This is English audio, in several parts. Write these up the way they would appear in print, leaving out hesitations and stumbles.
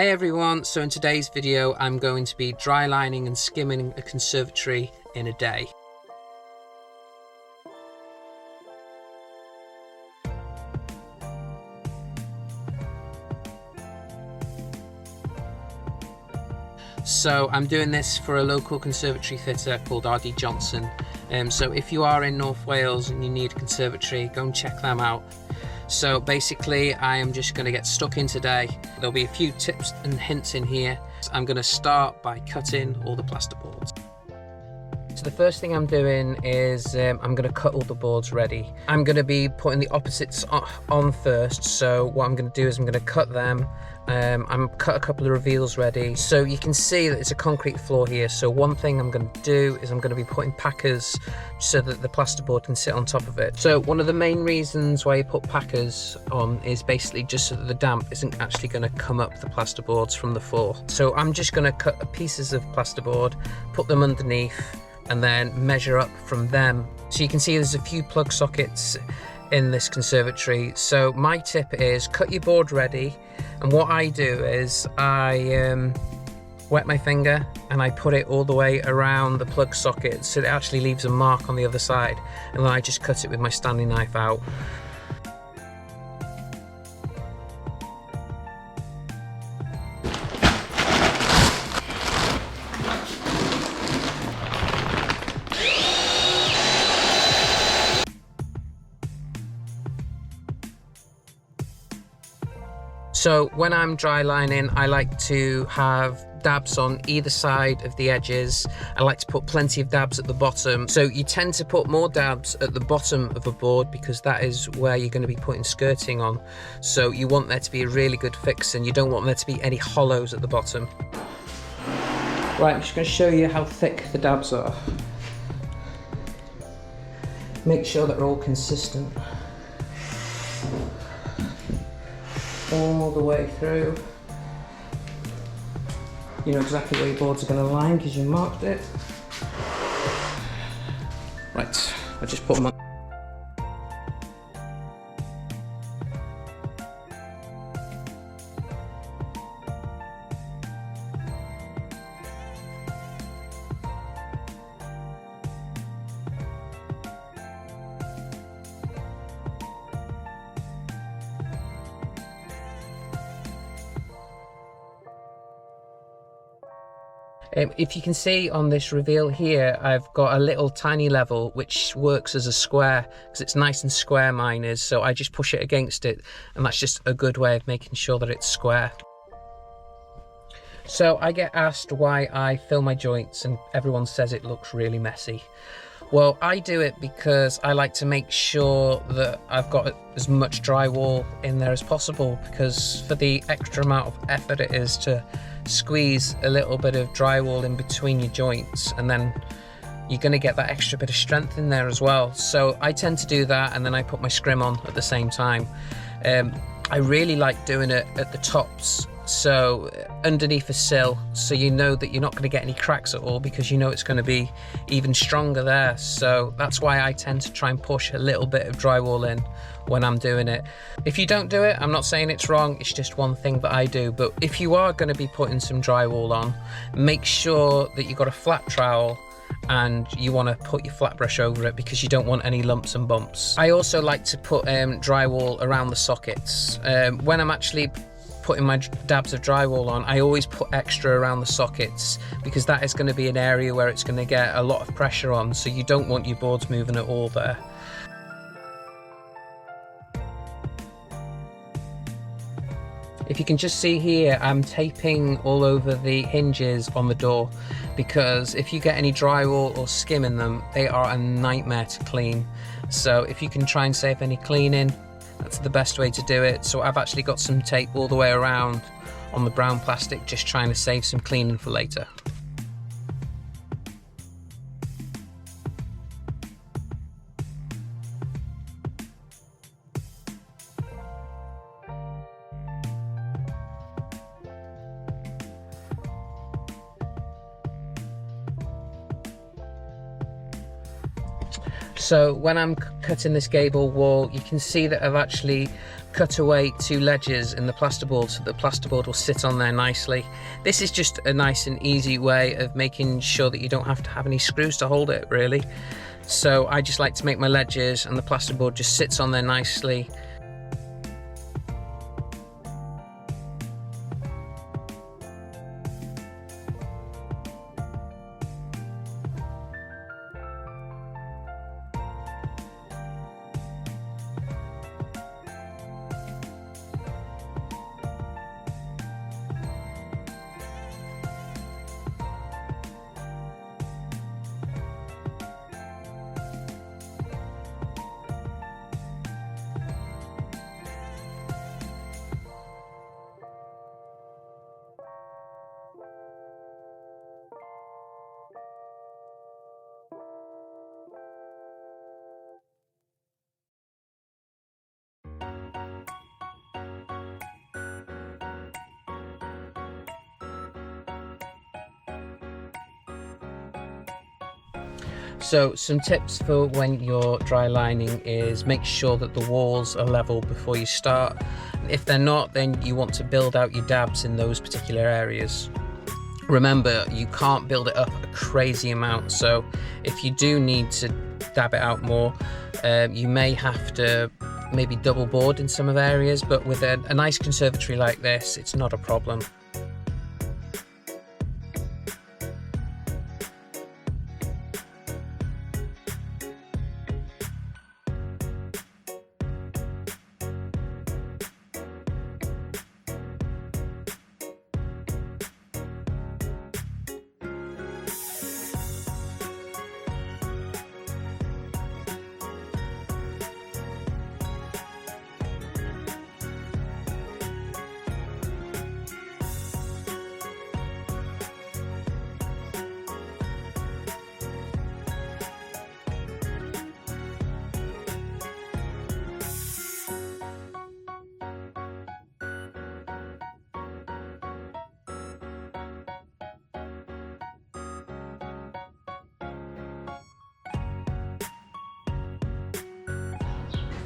Hey everyone, so in today's video I'm going to be dry lining and skimming a conservatory in a day. So I'm doing this for a local conservatory fitter called RD Johnson. So if you are in North Wales and you need a conservatory, go and check them out. So basically I am just going to get stuck in today. There'll be a few tips and hints in here. I'm going to start by cutting all the plasterboards. So the first thing I'm doing is I'm going to cut all the boards ready. I'm going to be putting the opposites on first. So what I'm going to do is I'm going to cut them. I'm cut a couple of reveals ready. So you can see that it's a concrete floor here. So one thing I'm going to do is I'm going to be putting packers so that the plasterboard can sit on top of it. So one of the main reasons why you put packers on is basically just so that the damp isn't actually going to come up the plasterboards from the floor. So I'm just going to cut pieces of plasterboard, put them underneath, and then measure up from them. So you can see there's a few plug sockets in this conservatory. So my tip is cut your board ready, and what I do is I wet my finger and I put it all the way around the plug socket so it actually leaves a mark on the other side, and then I just cut it with my Stanley knife out. So when I'm dry lining, I like to have dabs on either side of the edges. I like to put plenty of dabs at the bottom. So you tend to put more dabs at the bottom of a board because that is where you're going to be putting skirting on. So you want there to be a really good fix and you don't want there to be any hollows at the bottom. Right, I'm just going to show you how thick the dabs are. Make sure that they're all consistent. All the way through. You know exactly where your boards are going to line because you marked it. Right, I just put them on. If you can see on this reveal here, I've got a little tiny level which works as a square because it's nice and square, mine is, so I just push it against it, and that's just a good way of making sure that it's square. So I get asked why I fill my joints and everyone says it looks really messy. Well, I do it because I like to make sure that I've got as much drywall in there as possible, because for the extra amount of effort it is to squeeze a little bit of drywall in between your joints, and then you're going to get that extra bit of strength in there as well. So I tend to do that, and then I put my scrim on at the same time. I really like doing it at the tops, so underneath a sill, so you know that you're not going to get any cracks at all because you know it's going to be even stronger there. So that's why I tend to try and push a little bit of drywall in when I'm doing it. If you don't do it, I'm not saying it's wrong, it's just one thing that I do. But if you are going to be putting some drywall on, make sure that you've got a flat trowel and you want to put your flat brush over it because you don't want any lumps and bumps. I also like to put drywall around the sockets. When I'm actually putting my dabs of drywall on, I always put extra around the sockets because that is going to be an area where it's going to get a lot of pressure on, so you don't want your boards moving at all there. If you can just see here, I'm taping all over the hinges on the door because if you get any drywall or skim in them, they are a nightmare to clean. So if you can try and save any cleaning, that's the best way to do it. So I've actually got some tape all the way around on the brown plastic, just trying to save some cleaning for later. So when I'm cutting this gable wall, you can see that I've actually cut away 2 ledges in the plasterboard so the plasterboard will sit on there nicely. This is just a nice and easy way of making sure that you don't have to have any screws to hold it, really. So I just like to make my ledges and the plasterboard just sits on there nicely. So some tips for when you're dry lining is make sure that the walls are level before you start. If they're not, then you want to build out your dabs in those particular areas. Remember, you can't build it up a crazy amount, so if you do need to dab it out more, you may have to maybe double board in some of the areas, but with a nice conservatory like this, it's not a problem.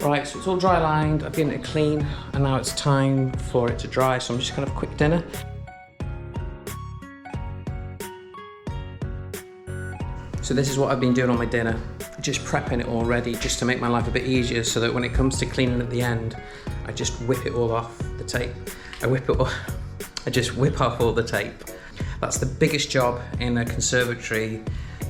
Right, so it's all dry lined, I've given it a clean, and now it's time for it to dry, so I'm just gonna have a quick dinner. So this is what I've been doing on my dinner, just prepping it all ready, just to make my life a bit easier, so that when it comes to cleaning at the end, I just whip it all off the tape. I just whip off all the tape. That's the biggest job in a conservatory,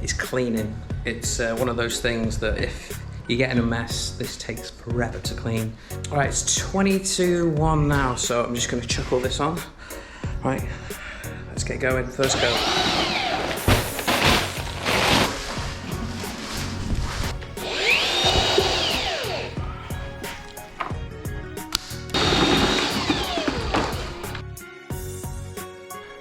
is cleaning. It's one of those things that if you get in a mess, this takes forever to clean. All right, it's 1 now, so I'm just gonna chuck all this on. Right, let's get going, first go.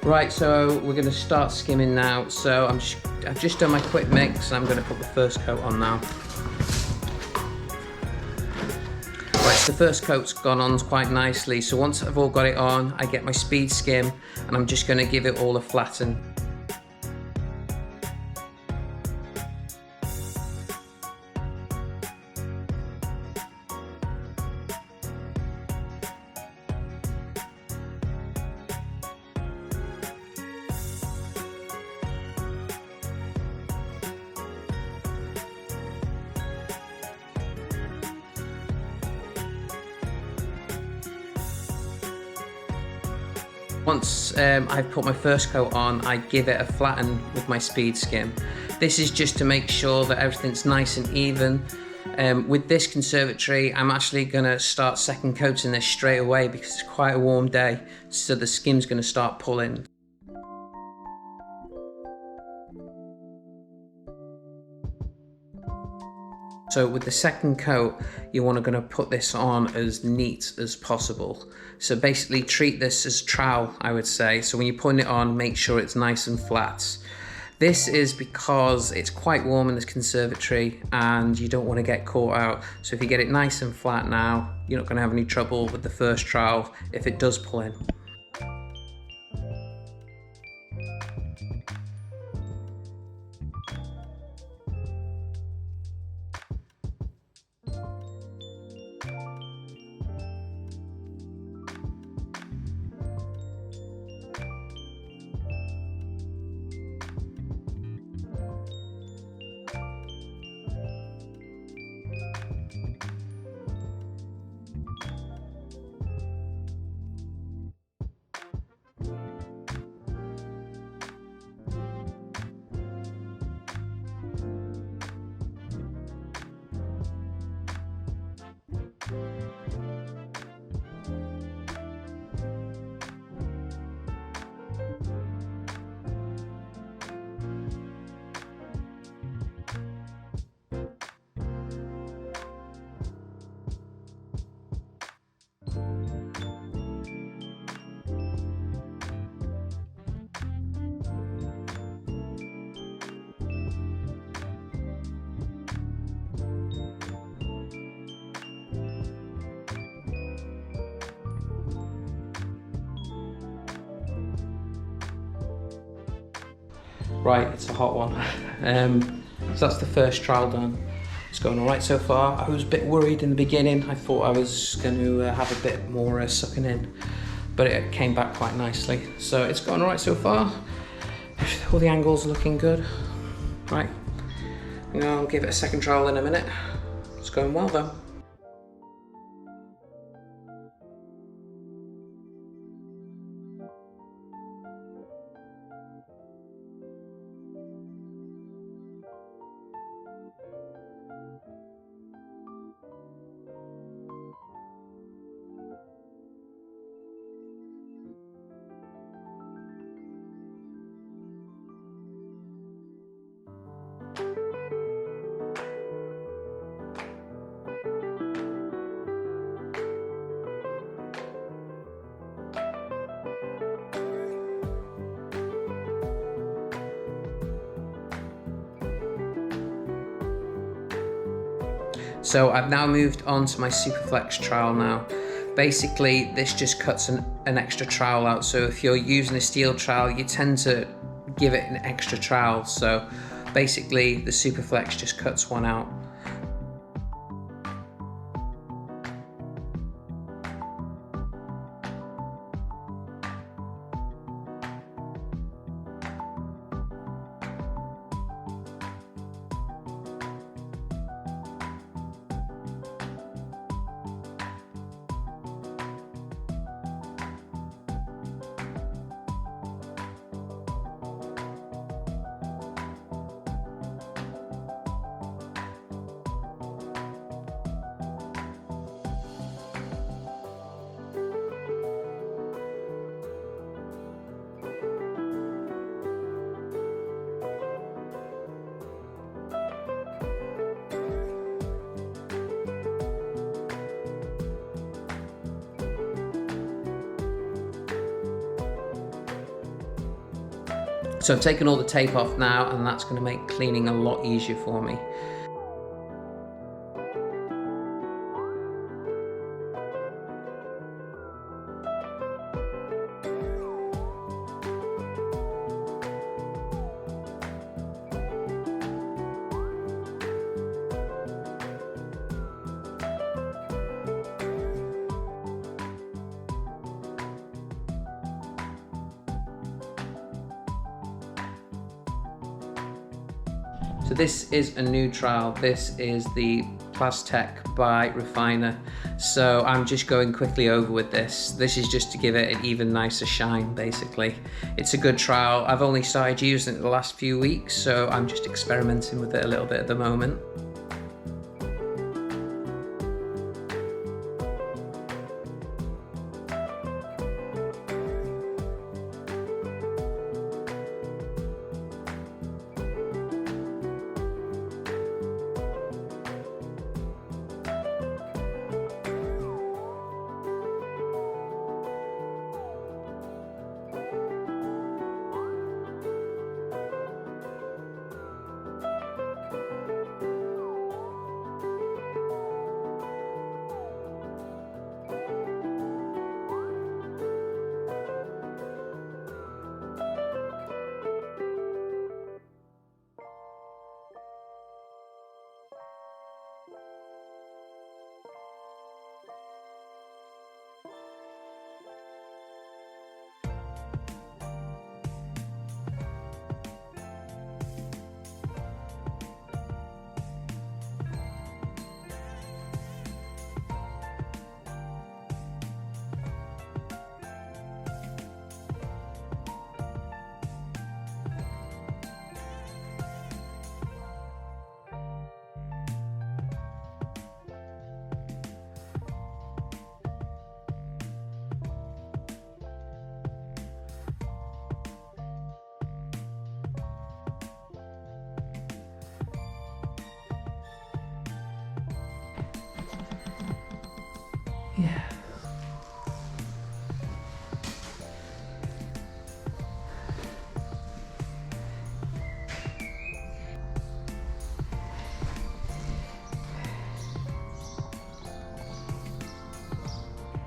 Right, so we're gonna start skimming now. So I've just done my quick mix, and I'm gonna put the first coat on now. The first coat's gone on quite nicely, so once I've all got it on, I get my speed skim and I'm just going to give it all a flatten. Once I've put my first coat on, I give it a flatten with my speed skim. This is just to make sure that everything's nice and even. With this conservatory, I'm actually going to start second coating this straight away because it's quite a warm day, so the skim's going to start pulling. So with the second coat, you want to put this on as neat as possible. So basically treat this as trowel, I would say. So when you're putting it on, make sure it's nice and flat. This is because it's quite warm in this conservatory and you don't want to get caught out. So if you get it nice and flat now, you're not going to have any trouble with the first trowel if it does pull in. Right, it's a hot one. So that's the first trial done. It's going all right so far. I was a bit worried in the beginning. I thought I was going to have a bit more sucking in, but it came back quite nicely. So it's going all right so far. All the angles are looking good. Right, I'll give it a second trial in a minute. It's going well though. So I've now moved on to my Superflex trowel now. Basically, this just cuts an extra trowel out. So if you're using a steel trowel, you tend to give it an extra trowel. So basically, the Superflex just cuts one out. So I've taken all the tape off now, and that's going to make cleaning a lot easier for me. So this is a new trowel. This is the Plastering by Refiner. So I'm just going quickly over with this. This is just to give it an even nicer shine, basically. It's a good trowel. I've only started using it the last few weeks, so I'm just experimenting with it a little bit at the moment.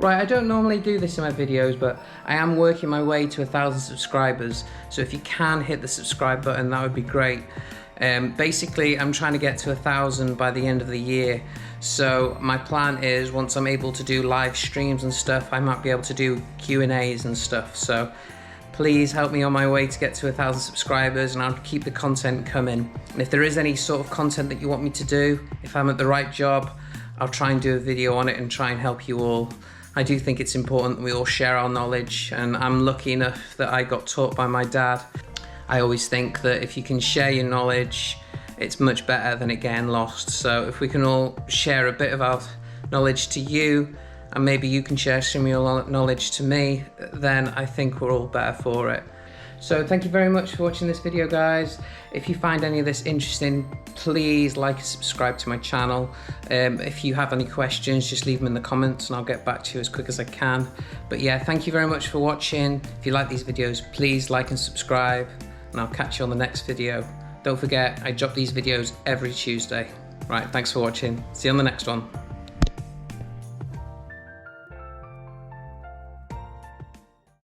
Right, I don't normally do this in my videos, but I am working my way to 1,000 subscribers, so if you can hit the subscribe button, that would be great. Basically, I'm trying to get to 1,000 by the end of the year, so my plan is once I'm able to do live streams and stuff, I might be able to do Q&As and stuff, so please help me on my way to get to 1,000 subscribers, and I'll keep the content coming. And if there is any sort of content that you want me to do, if I'm at the right job, I'll try and do a video on it and try and help you all. I do think it's important that we all share our knowledge, and I'm lucky enough that I got taught by my dad. I always think that if you can share your knowledge, it's much better than it getting lost. So if we can all share a bit of our knowledge to you, and maybe you can share some of your knowledge to me, then I think we're all better for it. So thank you very much for watching this video, guys. If you find any of this interesting, please like and subscribe to my channel. If you have any questions, just leave them in the comments and I'll get back to you as quick as I can. But yeah, thank you very much for watching. If you like these videos, please like and subscribe, and I'll catch you on the next video. Don't forget, I drop these videos every Tuesday. Right, thanks for watching. See you on the next one.